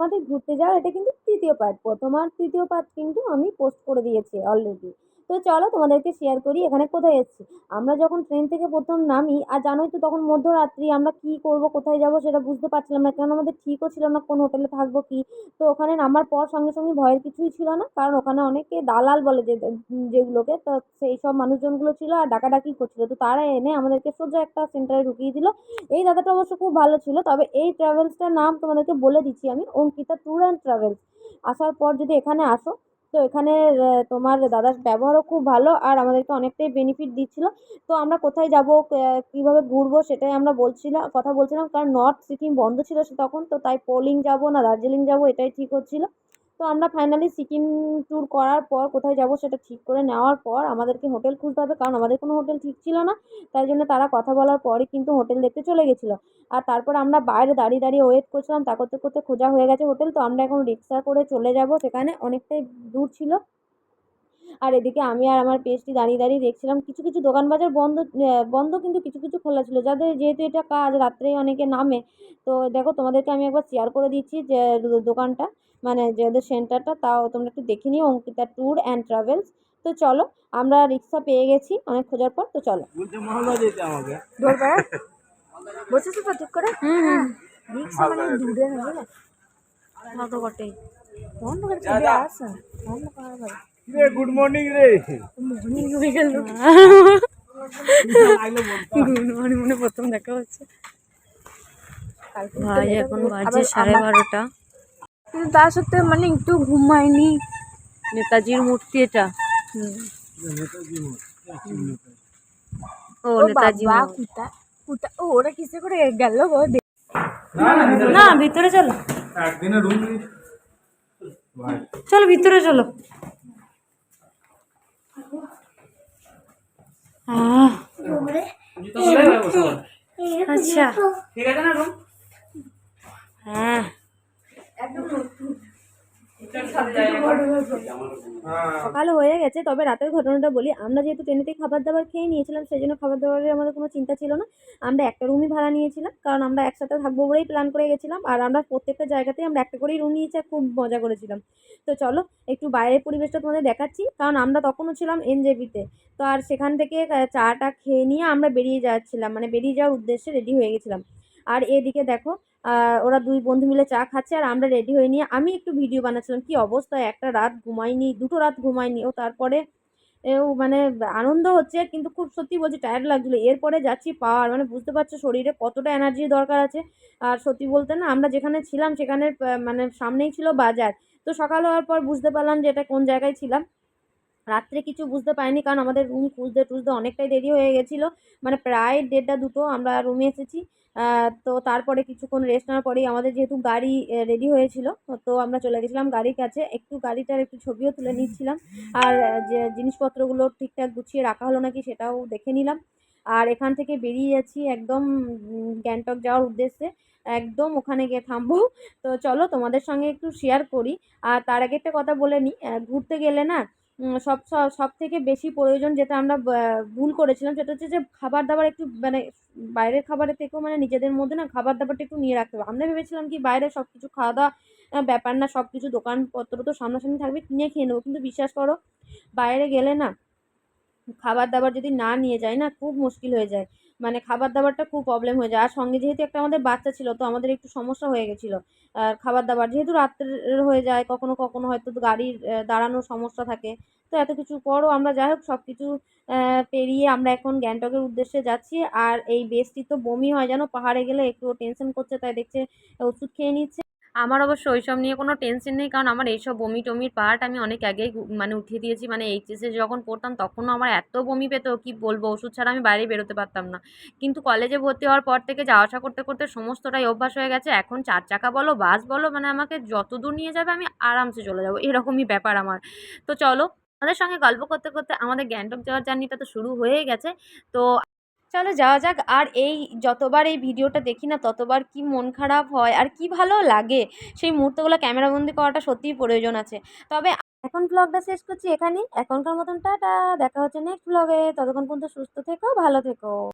আমাদের ঘুরতে যাওয়ার এটা কিন্তু তৃতীয় পার্ট। ১ম আর তৃতীয় পার্ট কিন্তু আমি পোস্ট করে দিয়েছি অলরেডি। তো চলো তোমাদেরকে শেয়ার করি এখানে কোথায় এসেছি। আমরা যখন ট্রেন থেকে ১ম নামি আর জানোই তো তখন মধ্যরাত্রি আমরা কী করব, কোথায় যাব সেটা বুঝতে পারছিলাম না। কারণ আমাদের ঠিকও ছিল না কোন হোটেলে থাকবো কি। তো ওখানে নামার পর সঙ্গে, সঙ্গে ভয়ের কিছুই ছিল না। কারণ ওখানে অনেকে দালাল বলে যেগুলোকে, তো সেইসব মানুষজনগুলো ছিল আর ডাকাডাকি করছিল। তো তারা এনে আমাদেরকে সোজা একটা সেন্টারে ঢুকিয়ে দিল। এই দাদাটা অবশ্য খুব ভালো ছিল। তবে এই ট্রাভেলসটার নাম তোমাদেরকে বলে দিচ্ছি আমি, অঙ্কিতা ট্যুর অ্যান্ড ট্রাভেলস। আসার পর যদি এখানে আসো, তো এখানের তোমার দাদার ব্যবহারও খুব ভালো আর আমাদেরকে অনেকটাই বেনিফিট দিচ্ছিল। তো আমরা কোথায় যাব, কীভাবে ঘুরবো সেটাই আমরা কথা বলছিলাম। কারণ নর্থ সিকিম বন্ধ ছিল তখন, তো তাই পোলিং যাব না দার্জিলিং যাব এটাই ঠিক হচ্ছিল। তো আমরা ফাইনালি সিকিম ট্যুর করার পর কোথায় যাব সেটা ঠিক করে নেওয়ার পর আমাদেরকে হোটেল খুঁজতে হবে, কারণ আমাদের কোনো হোটেল ঠিক ছিল না। তাই জন্য তারা কথা বলার পরই কিন্তু হোটেল দেখতে চলে গেছিলো। আর তারপর আমরা বাইরে দাঁড়িয়ে দাঁড়িয়ে ওয়েট করছিলাম, তা করতে করতে খোঁজা হয়ে গেছে হোটেল। তো আমরা এখন রিক্সা করে চলে যাব সেখানে, অনেকটাই দূর ছিল। আর এদিকে আমি আর আমার পেস্টি দাঁড়িয়ে দাঁড়িয়ে দেখছিলাম কিছু কিছু দোকান বাজার বন্ধ, কিন্তু কিছু কিছু খোলা ছিল। যাদের যেহেতু এটা কাজ রাত্রেই অনেকে নামে। তো দেখো তোমাদেরকে আমি একবার শেয়ার করে দিচ্ছি যে দোকানটা, মানে যে ওদের সেন্টারটা, তাও তোমরা একটু দেখে নিও, অঙ্কিতা ট্যুর অ্যান্ড ট্রাভেলস। তো চলো, আমরা রিক্সা পেয়ে গেছি অনেক খোঁজার পর। তো চলো বসেছো তো ঠিক করে। রিক্সা মানে দূরে হবে না তো বটেই। ফোন করে চলে আসা ফোন করা ভাই। গুড মর্নিং রে, মর্নিং হয়ে গেল। গুড মর্নিং মানে প্রথম দেখা হচ্ছে ভাই। এখন বাজে 12:30, কিন্তু তা সত্ত্বেও মানে একটু ঘুমায়নি। নেতাজির মূর্তি এটা। ও নেতাজি ও ওরা কিসে করে গেল না ভিতরে চলো, চলো ভিতরে চলো। আচ্ছা ঠিক আছে না রুম। হ্যাঁ সকাল হয়ে গেছে। তবে রাতের ঘটনাটা বলি, আমরা যেহেতু ট্রেনেতেই খাবার দাবার খেয়ে নিয়েছিলাম সেই জন্য খাবার দাবারের আমাদের কোনো চিন্তা ছিল না। আমরা একটা রুমই ভাড়া নিয়েছিলাম, কারণ আমরা একসাথে থাকবো বলেই প্ল্যান করে গেছিলাম। আর আমরা প্রত্যেকটা জায়গাতেই আমরা একটা করেই রুম নিয়েছি আর খুব মজা করেছিলাম। তো চলো একটু বাইরের পরিবেশটা তোমাদের দেখাচ্ছি, কারণ আমরা তখনও ছিলাম এনজেপিতে। তো আর সেখান থেকে চাটা খেয়ে নিয়ে আমরা বেরিয়ে যাচ্ছিলাম, মানে বেরিয়ে যাওয়ার উদ্দেশ্যে রেডি হয়ে গেছিলাম। আর এদিকে দেখো ওরা দুই বন্ধু মিলে চা খাচ্ছে আর আমরা রেডি হয়ে নিয়ে আমি একটু ভিডিও বানাচ্ছিলাম। কি অবস্থা, একটা রাত ঘুমাইনি, দুটো রাত ঘুমাইনি। ও তারপরে মানে আনন্দ হচ্ছে, কিন্তু খুব সত্যি বলছি টায়ার্ড লাগছিলো। এরপরে যাচ্ছি পাহাড়, মানে বুঝতে পারছো শরীরে কতটা এনার্জির দরকার আছে। আর সত্যি বলতে না, আমরা যেখানে ছিলাম সেখানের মানে সামনেই ছিল বাজার। তো সকাল হওয়ার পর বুঝতে পারলাম যে এটা কোন জায়গায় ছিলাম। রাত্রে কিছু বুঝতে পারিনি, কারণ আমাদের রুম খুঁজতে টুজতে অনেকটাই দেরি হয়ে গেছিলো। মানে প্রায় 1:30 2টো আমরা রুমে এসেছি। তো তারপরে কিছুক্ষণ রেস্ট নেওয়ার পরেই আমাদের যেহেতু গাড়ি রেডি হয়েছিল, তো আমরা চলে গেছিলাম গাড়ির কাছে। একটু গাড়িটার একটু ছবিও তুলে নিচ্ছিলাম। আর যে জিনিসপত্রগুলো ঠিকঠাক গুছিয়ে রাখা হলো নাকি সেটাও দেখে নিলাম। আর এখান থেকে বেরিয়ে যাচ্ছি একদম গ্যাংটক যাওয়ার উদ্দেশ্যে। একদম ওখানে গিয়ে থামবো। তো চলো তোমাদের সঙ্গে একটু শেয়ার করি। আর তার আগে একটা কথা বলে নিই, ঘুরতে গেলে না সবথেকে বেশি প্রয়োজন যেটা আমরা ভুল করেছিলাম সেটা হচ্ছে যে খাবার দাবার একটু মানে বাইরের খাবারের থেকেও মানে নিজেদের মধ্যে না খাবার দাবারটা একটু নিয়ে রাখতে হবে। আমরা ভেবেছিলাম কি বাইরে সব কিছু খাওয়া দাওয়া ব্যাপার না, সব কিছু দোকানপত্র তো সামনাসামনি থাকবে, কিনে খেয়ে নেবো। কিন্তু বিশ্বাস করো, বাইরে গেলে না খাবার দাবার যদি না নিয়ে যাই না খুব মুশকিল হয়ে যায়। মানে খাবার দাবারটা খুব প্রবলেম হয়ে যায়। আর সঙ্গে যেহেতু একটা আমাদের বাচ্চা ছিল, তো আমাদের একটু সমস্যা হয়ে গেছিলো। আর খাবার দাবার যেহেতু রাত্রের হয়ে যায়, কখনো কখনো হয়তো গাড়ির দাঁড়ানোর সমস্যা থাকে। তো এত কিছুর পরও আমরা যাই হোক সব কিছু পেরিয়ে আমরা এখন গ্যাংটকের উদ্দেশ্যে যাচ্ছি। আর এই বেস্টির তো বমি হয় জানো, পাহাড়ে গেলে একটুও টেনশন করছে, তাই দেখছে ওষুধ খেয়ে নিচ্ছে। আমার অবশ্য ওইসব নিয়ে কোনো টেনশন নেই, কারণ আমার এইসব বমি টমির পার্ট আমি অনেক আগেই মানে উঠিয়ে দিয়েছি। মানে এইচএসে যখন পড়তাম তখনও আমার এত বমি পেতো কি বলবো, ওষুধ ছাড়া আমি বাইরে বেরোতে পারতাম না। কিন্তু কলেজে ভর্তি হওয়ার পর থেকে যাওয়া আসা করতে করতে সমস্তটাই অভ্যাস হয়ে গেছে। এখন 4 চাকা বলো বাস বলো, মানে আমাকে যত দূর নিয়ে যাবে আমি আরামসে চলে যাবো, এরকমই ব্যাপার আমার। তো চলো, আমাদের সঙ্গে গল্প করতে করতে আমাদের গ্যাংটক যাওয়ার জার্নিটা তো শুরু হয়েই গেছে। তো চলো যাওয়া যাক। আর এই যতবার এই ভিডিওটা দেখি না ততবার কি মন খারাপ হয় আর কি ভালো লাগে। সেই মুহূর্তগুলো ক্যামেরাবন্দি করাটা সত্যিই প্রয়োজন আছে। তবে এখন ব্লগটা শেষ করছি এখানেই। এখনকার মতন টাটা। দেখা হচ্ছে নেক্সট ব্লগে। ততক্ষণ পর্যন্ত সুস্থ থেকো, ভালো থেকো।